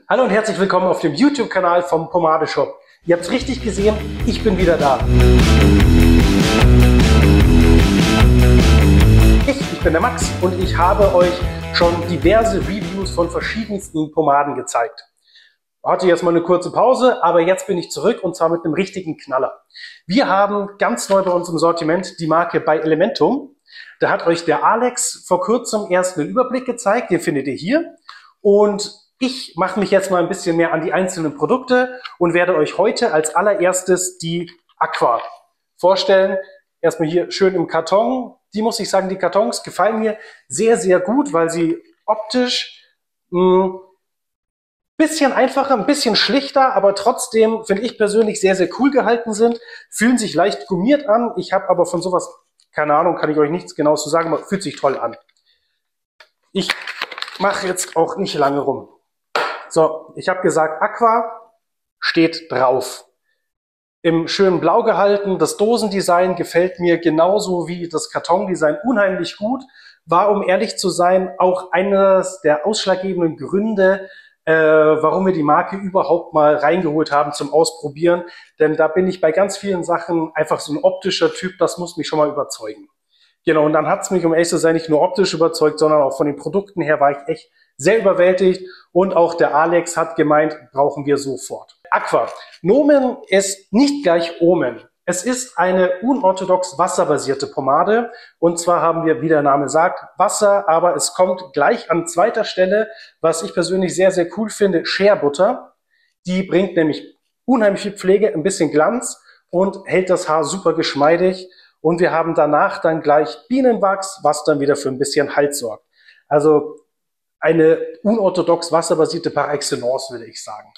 Hallo und herzlich willkommen auf dem YouTube-Kanal vom Pomadeshop. Ihr habt es richtig gesehen, ich bin wieder da. Ich bin der Max und ich habe euch schon diverse Reviews von verschiedensten Pomaden gezeigt. Hatte jetzt mal eine kurze Pause, aber jetzt bin ich zurück und zwar mit einem richtigen Knaller. Wir haben ganz neu bei uns im Sortiment die Marke By Elementum. Da hat euch der Alex vor kurzem erst einen Überblick gezeigt, den findet ihr hier. Und ich mache mich jetzt mal ein bisschen mehr an die einzelnen Produkte und werde euch heute als allererstes die Aqua vorstellen. Erstmal hier schön im Karton. Die muss ich sagen, die Kartons gefallen mir sehr, sehr gut, weil sie optisch bisschen einfacher, ein bisschen schlichter, aber trotzdem finde ich persönlich sehr, sehr cool gehalten sind. Fühlen sich leicht gummiert an. Ich habe aber von sowas, keine Ahnung, kann ich euch nichts genau zu sagen, aber fühlt sich toll an. Ich mache jetzt auch nicht lange rum. So, ich habe gesagt, Aqua steht drauf. Im schönen Blau gehalten. Das Dosendesign gefällt mir genauso wie das Kartondesign unheimlich gut. War, um ehrlich zu sein, auch eines der ausschlaggebenden Gründe, warum wir die Marke überhaupt mal reingeholt haben zum Ausprobieren. Denn da bin ich bei ganz vielen Sachen einfach so ein optischer Typ, das muss mich schon mal überzeugen. Genau, und dann hat es mich, um ehrlich zu sein, nicht nur optisch überzeugt, sondern auch von den Produkten her war ich echt sehr überwältigt. Und auch der Alex hat gemeint, brauchen wir sofort. Aqua. Nomen ist nicht gleich Omen. Es ist eine unorthodox wasserbasierte Pomade. Und zwar haben wir, wie der Name sagt, Wasser, aber es kommt gleich an zweiter Stelle, was ich persönlich sehr, sehr cool finde, Shea Butter. Die bringt nämlich unheimlich viel Pflege, ein bisschen Glanz und hält das Haar super geschmeidig. Und wir haben danach dann gleich Bienenwachs, was dann wieder für ein bisschen Halt sorgt. Also eine unorthodox wasserbasierte par excellence, würde ich sagen.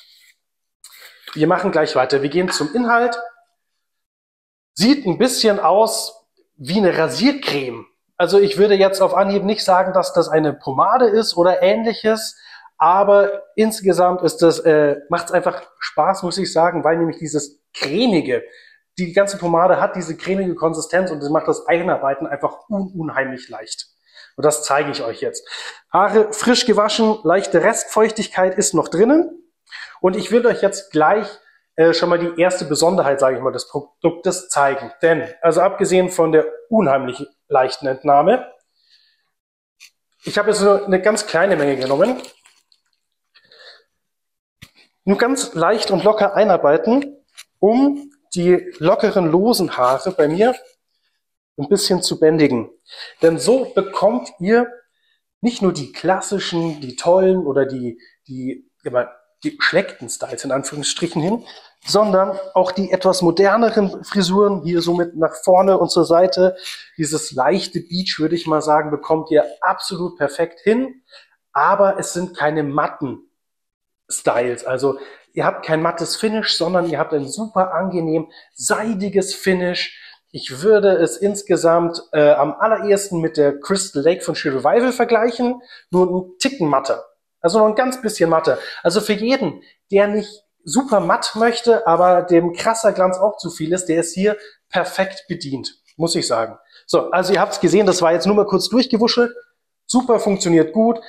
Wir machen gleich weiter. Wir gehen zum Inhalt. Sieht ein bisschen aus wie eine Rasiercreme. Also ich würde jetzt auf Anhieb nicht sagen, dass das eine Pomade ist oder ähnliches. Aber insgesamt ist das, macht es einfach Spaß, muss ich sagen, weil nämlich dieses cremige, die ganze Pomade hat diese cremige Konsistenz und das macht das Einarbeiten einfach unheimlich leicht. Und das zeige ich euch jetzt. Haare frisch gewaschen, leichte Restfeuchtigkeit ist noch drinnen. Und ich will euch jetzt gleich schon mal die erste Besonderheit, sage ich mal, des Produktes zeigen. Denn, also abgesehen von der unheimlich leichten Entnahme, ich habe jetzt nur eine ganz kleine Menge genommen. Nur ganz leicht und locker einarbeiten, um die lockeren, losen Haare bei mir ein bisschen zu bändigen. Denn so bekommt ihr nicht nur die klassischen, die tollen oder die geschleckten Styles in Anführungsstrichen hin, sondern auch die etwas moderneren Frisuren, hier so mit nach vorne und zur Seite. Dieses leichte Beach, würde ich mal sagen, bekommt ihr absolut perfekt hin. Aber es sind keine matten Styles. Also ihr habt kein mattes Finish, sondern ihr habt ein super angenehm seidiges Finish. Ich würde es insgesamt am allerersten mit der Crystal Lake von She Revival vergleichen, nur einen Ticken matter. Also noch ein ganz bisschen matter. Also für jeden, der nicht super matt möchte, aber dem krasser Glanz auch zu viel ist, der ist hier perfekt bedient, muss ich sagen. So, also ihr habt es gesehen, das war jetzt nur mal kurz durchgewuschelt. Super, funktioniert gut.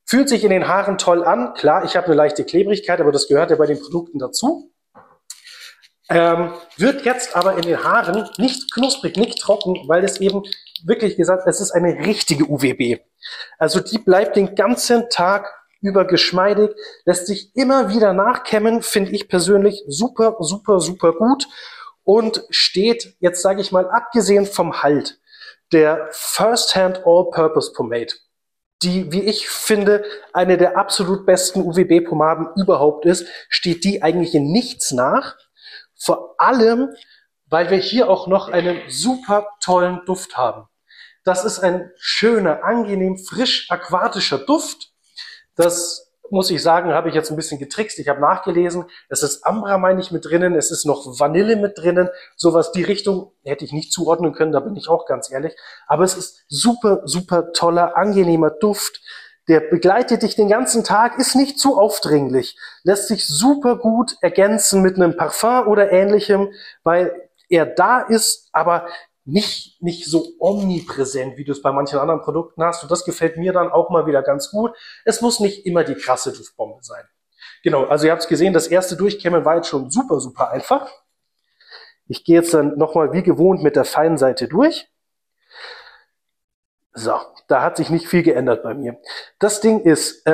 Fühlt sich in den Haaren toll an. Klar, ich habe eine leichte Klebrigkeit, aber das gehört ja bei den Produkten dazu. Wird jetzt aber in den Haaren nicht knusprig, nicht trocken, weil es eben wirklich gesagt, es ist eine richtige UWB. Also die bleibt den ganzen Tag über geschmeidig, lässt sich immer wieder nachkämmen, finde ich persönlich super, super, super gut und steht, jetzt sage ich mal, abgesehen vom Halt, der First Hand All-Purpose Pomade, die, wie ich finde, eine der absolut besten UWB-Pomaden überhaupt ist, steht die eigentlich in nichts nach. Vor allem, weil wir hier auch noch einen super tollen Duft haben. Das ist ein schöner, angenehm, frisch, aquatischer Duft. Das muss ich sagen, habe ich jetzt ein bisschen getrickst. Ich habe nachgelesen. Es ist Ambra, meine ich, mit drinnen. Es ist noch Vanille mit drinnen. Sowas, die Richtung hätte ich nicht zuordnen können, da bin ich auch ganz ehrlich. Aber es ist super, super toller, angenehmer Duft. Der begleitet dich den ganzen Tag, ist nicht zu aufdringlich, lässt sich super gut ergänzen mit einem Parfum oder ähnlichem, weil er da ist, aber nicht so omnipräsent, wie du es bei manchen anderen Produkten hast. Und das gefällt mir dann auch mal wieder ganz gut. Es muss nicht immer die krasse Duftbombe sein. Genau, also ihr habt es gesehen, das erste Durchkämmen war jetzt schon super, super einfach. Ich gehe jetzt dann nochmal wie gewohnt mit der feinen Seite durch. So, da hat sich nicht viel geändert bei mir. Das Ding ist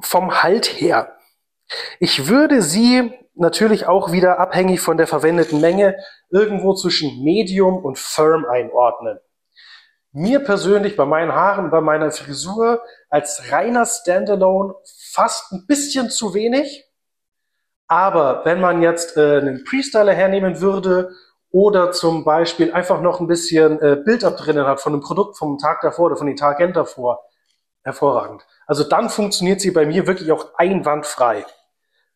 vom Halt her. Ich würde sie natürlich auch wieder abhängig von der verwendeten Menge irgendwo zwischen Medium und Firm einordnen. Mir persönlich bei meinen Haaren, bei meiner Frisur als reiner Standalone fast ein bisschen zu wenig. Aber wenn man jetzt einen Pre-Styler hernehmen würde oder zum Beispiel einfach noch ein bisschen Build-up drinnen hat von einem Produkt vom Tag davor oder von den Tagen davor, hervorragend. Also dann funktioniert sie bei mir wirklich auch einwandfrei.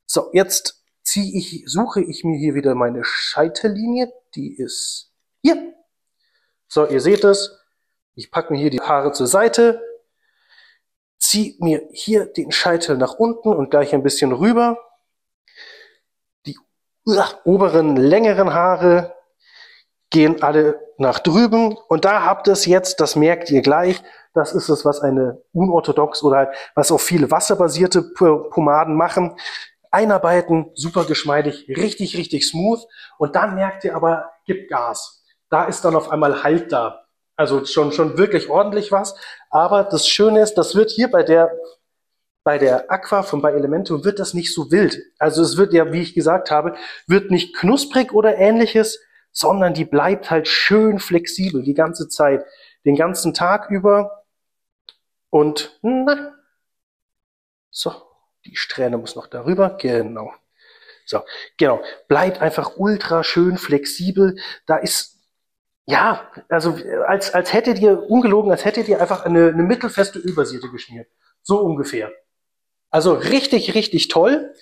So, jetzt suche ich mir hier wieder meine Scheitellinie. Die ist hier. So, ihr seht es. Ich packe mir hier die Haare zur Seite, ziehe mir hier den Scheitel nach unten und gleich ein bisschen rüber. Die oberen, längeren Haare gehen alle nach drüben. Und da habt ihr es jetzt, das merkt ihr gleich, das ist es, was eine unorthodox oder was auch viele wasserbasierte Pomaden machen. Einarbeiten, super geschmeidig, richtig, richtig smooth. Und dann merkt ihr aber, gibt Gas. Da ist dann auf einmal Halt da. Also schon wirklich ordentlich was. Aber das Schöne ist, das wird hier bei der Aqua von bei Elementum wird das nicht so wild. Also es wird ja, wie ich gesagt habe, wird nicht knusprig oder ähnliches, sondern die bleibt halt schön flexibel die ganze Zeit, den ganzen Tag über. Und na, so, die Strähne muss noch darüber, genau. So, genau, bleibt einfach ultra schön flexibel. Da ist ja, also als hättet ihr, ungelogen, als hättet ihr einfach eine mittelfeste Ölbasierte geschmiert. So ungefähr. Also richtig, richtig toll.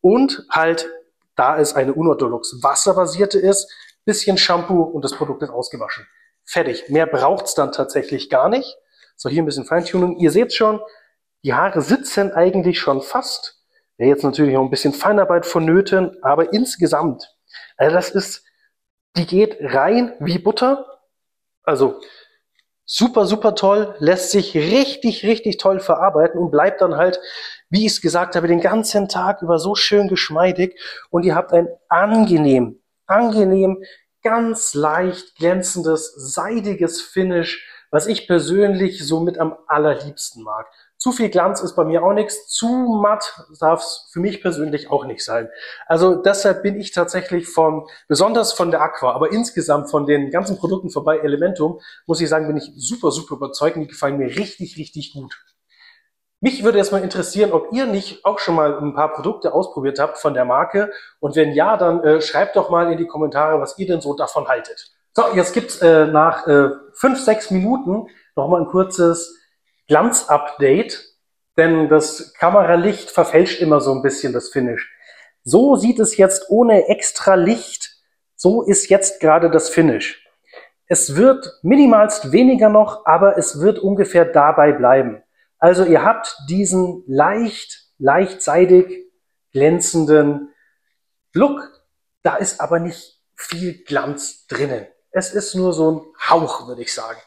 Und halt, da es eine unorthodox wasserbasierte ist, bisschen Shampoo und das Produkt ist ausgewaschen. Fertig. Mehr braucht's dann tatsächlich gar nicht. So, hier ein bisschen Feintuning. Ihr seht schon, die Haare sitzen eigentlich schon fast. Wäre jetzt natürlich auch ein bisschen Feinarbeit vonnöten, aber insgesamt, die geht rein wie Butter. Also super, super toll, lässt sich richtig, richtig toll verarbeiten und bleibt dann halt, wie ich es gesagt habe, den ganzen Tag über so schön geschmeidig. Und ihr habt ein angenehm, ganz leicht glänzendes, seidiges Finish, was ich persönlich so mit am allerliebsten mag. Zu viel Glanz ist bei mir auch nichts, zu matt darf es für mich persönlich auch nicht sein. Also deshalb bin ich tatsächlich besonders von der Aqua, aber insgesamt von den ganzen Produkten vorbei Elementum, muss ich sagen, bin ich super, super überzeugt und die gefallen mir richtig, richtig gut. Mich würde jetzt mal interessieren, ob ihr nicht auch schon mal ein paar Produkte ausprobiert habt von der Marke. Und wenn ja, dann schreibt doch mal in die Kommentare, was ihr denn so davon haltet. So, jetzt gibt's nach 5, 6 Minuten nochmal ein kurzes Glanz-Update, denn das Kameralicht verfälscht immer so ein bisschen das Finish. So sieht es jetzt ohne extra Licht. So ist jetzt gerade das Finish. Es wird minimalst weniger noch, aber es wird ungefähr dabei bleiben. Also ihr habt diesen leicht seidig glänzenden Look. Da ist aber nicht viel Glanz drinnen. Es ist nur so ein Hauch, würde ich sagen.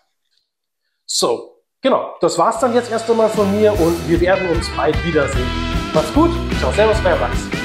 So, genau. Das war's dann jetzt erst einmal von mir und wir werden uns bald wiedersehen. Macht's gut. Ciao, servus, euer Max.